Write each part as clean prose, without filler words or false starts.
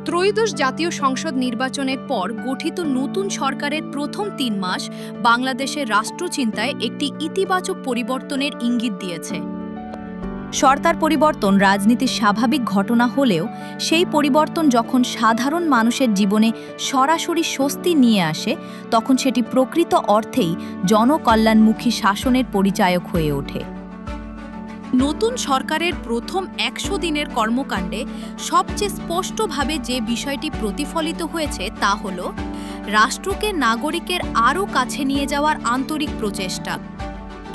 ত্রয়োদশ জাতীয় সংসদ নির্বাচনের পর গঠিত নতুন সরকারের প্রথম ৩ মাস বাংলাদেশের রাষ্ট্রচিন্তায় একটি ইতিবাচক পরিবর্তনের ইঙ্গিত দিয়েছে। সরকার পরিবর্তন রাজনীতির স্বাভাবিক ঘটনা হলেও সেই পরিবর্তন যখন সাধারণ মানুষের জীবনে সরাসরি স্বস্তি নিয়ে আসে তখন সেটি প্রকৃত অর্থেই জনকল্যাণমুখী শাসনের পরিচায়ক হয়ে ওঠে। নতুন সরকারের প্রথম ১০০ দিনের কর্মকাণ্ডে সবচেয়ে স্পষ্টভাবে যে বিষয়টি প্রতিফলিত হয়েছে তা হল রাষ্ট্রকে নাগরিকের আরও কাছে নিয়ে যাওয়ার আন্তরিক প্রচেষ্টা।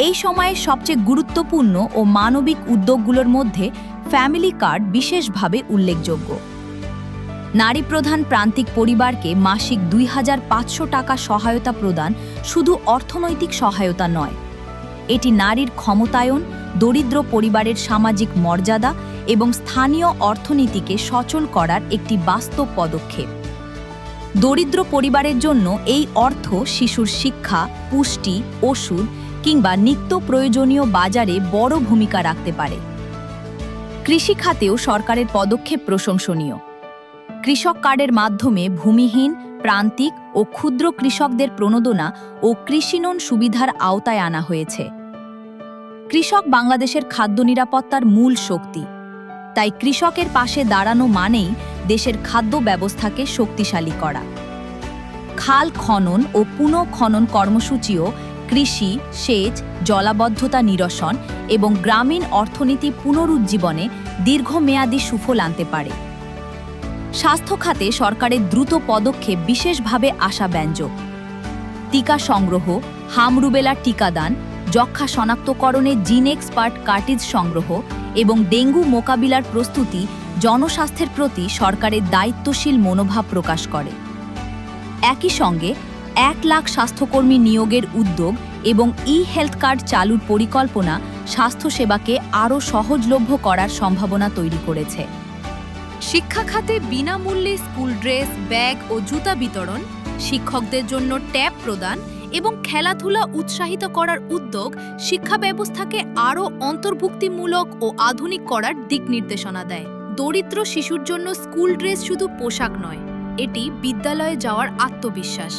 এই সময়ে সবচেয়ে গুরুত্বপূর্ণ ও মানবিক উদ্যোগগুলোর মধ্যে ফ্যামিলি কার্ড বিশেষভাবে উল্লেখযোগ্য। নারী প্রধান প্রান্তিক পরিবারকে মাসিক ২৫০০ টাকা সহায়তা প্রদান শুধু অর্থনৈতিক সহায়তা নয়, এটি নারীর ক্ষমতায়ন, দরিদ্র পরিবারের সামাজিক মর্যাদা এবং স্থানীয় অর্থনীতিকে সচল করার একটি বাস্তব পদক্ষেপ। দরিদ্র পরিবারের জন্য এই অর্থ শিশুর শিক্ষা, পুষ্টি, ওষুধ কিংবা নিত্য প্রয়োজনীয় বাজারে বড় ভূমিকা রাখতে পারে। কৃষি খাতেও সরকারের পদক্ষেপ প্রশংসনীয়। কৃষক কার্ডের মাধ্যমে ভূমিহীন, প্রান্তিক ও ক্ষুদ্র কৃষকদের প্রণোদনা ও কৃষি লোন সুবিধার আওতায় আনা হয়েছে। কৃষক বাংলাদেশের খাদ্য নিরাপত্তার মূল শক্তি, তাই কৃষকের পাশে দাঁড়ানো মানেই দেশের খাদ্য ব্যবস্থাকে শক্তিশালী করা। খাল খনন ও পুনঃখনন কর্মসূচিও কৃষি, সেচ, জলাবদ্ধতা নিরসন এবং গ্রামীণ অর্থনীতি পুনরুজ্জীবনে দীর্ঘমেয়াদী সুফল আনতে পারে। স্বাস্থ্য খাতে সরকারের দ্রুত পদক্ষেপ বিশেষভাবে আশাব্যঞ্জক। টিকা সংগ্রহ, হামরুবেলা টিকাদান, যক্ষ্মা শনাক্তকরণে জিন এক্সপার্ট কার্টিজ সংগ্রহ এবং ডেঙ্গু মোকাবিলার প্রস্তুতি জনস্বাস্থ্যের প্রতি সরকারের দায়িত্বশীল মনোভাব প্রকাশ করে। একই সঙ্গে ১ লাখ স্বাস্থ্যকর্মী নিয়োগের উদ্যোগ এবং হেলথ কার্ড চালুর পরিকল্পনা স্বাস্থ্যসেবাকে আরও সহজলভ্য করার সম্ভাবনা তৈরি করেছে। শিক্ষা খাতে বিনামূল্যে স্কুল ড্রেস, ব্যাগ ও জুতা বিতরণ, শিক্ষকদের জন্য ট্যাব প্রদান এবং খেলাধুলা উৎসাহিত করার উদ্যোগ শিক্ষা ব্যবস্থাকে আরও অন্তর্ভুক্তিমূলক ও আধুনিক করার দিক নির্দেশনা দেয়। দরিদ্র শিশুর জন্য স্কুল ড্রেস শুধু পোশাক নয়, এটি বিদ্যালয়ে যাওয়ার আত্মবিশ্বাস।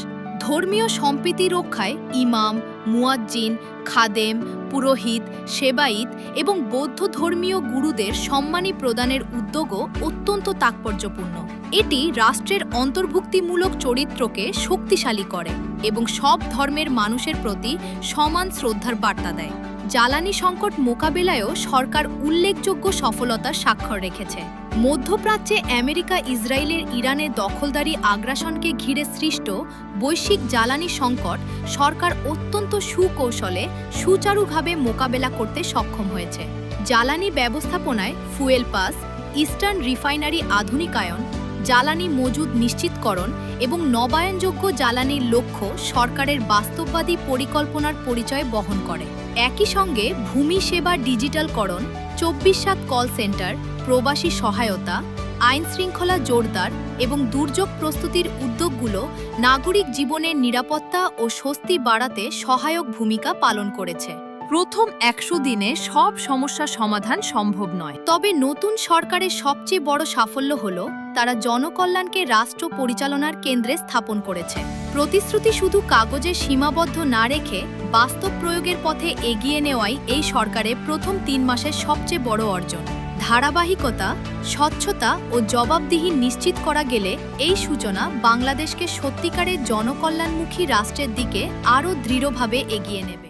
ধর্মীয় সম্প্রীতি রক্ষায় ইমাম, মুয়াজ্জিন, খাদেম, পুরোহিত, সেবায়েত এবং বৌদ্ধ ধর্মীয় গুরুদের সম্মানী প্রদানের উদ্যোগও অত্যন্ত তাৎপর্যপূর্ণ। এটি রাষ্ট্রের অন্তর্ভুক্তিমূলক চরিত্রকে শক্তিশালী করে এবং সব ধর্মের মানুষের প্রতি সমান শ্রদ্ধার বার্তা দেয়। জ্বালানি সংকট মোকাবেলায়ও সরকার উল্লেখযোগ্য সফলতার স্বাক্ষর রেখেছে। মধ্যপ্রাচ্যে আমেরিকা, ইসরায়েলের ইরানের দখলদারি আগ্রাসনকে ঘিরে সৃষ্ট বৈশ্বিক জ্বালানি সংকট সরকার অত্যন্ত সুকৌশলে সুচারুভাবে মোকাবেলা করতে সক্ষম হয়েছে। জ্বালানি ব্যবস্থাপনায় ফুয়েল পাস, ইস্টার্ন রিফাইনারি আধুনিকায়ন, জ্বালানি মজুদ নিশ্চিতকরণ এবং নবায়নযোগ্য জ্বালানির লক্ষ্য সরকারের বাস্তববাদী পরিকল্পনার পরিচয় বহন করে। একই সঙ্গে ভূমি সেবা ডিজিটালকরণ, ২৪/৭ কল সেন্টার, প্রবাসী সহায়তা, আইন শৃঙ্খলা জোরদার এবং দুর্যোগ প্রস্তুতির উদ্যোগগুলো নাগরিক জীবনের নিরাপত্তা ও স্বস্তি বাড়াতে সহায়ক ভূমিকা পালন করেছে। প্রথম ১০০ দিনে সব সমস্যার সমাধান সম্ভব নয়, তবে নতুন সরকারের সবচেয়ে বড় সাফল্য হল তারা জনকল্যাণকে রাষ্ট্র পরিচালনার কেন্দ্রে স্থাপন করেছে। প্রতিশ্রুতি শুধু কাগজে সীমাবদ্ধ না রেখে বাস্তব প্রয়োগের পথে এগিয়ে নেওয়াই এই সরকারের প্রথম ৩ মাসের সবচেয়ে বড় অর্জন। ধারাবাহিকতা, স্বচ্ছতা ও জবাবদিহি নিশ্চিত করা গেলে এই সূচনা বাংলাদেশকে সত্যিকারের জনকল্যাণমুখী রাষ্ট্রের দিকে আরও দৃঢ়ভাবে এগিয়ে নেবে।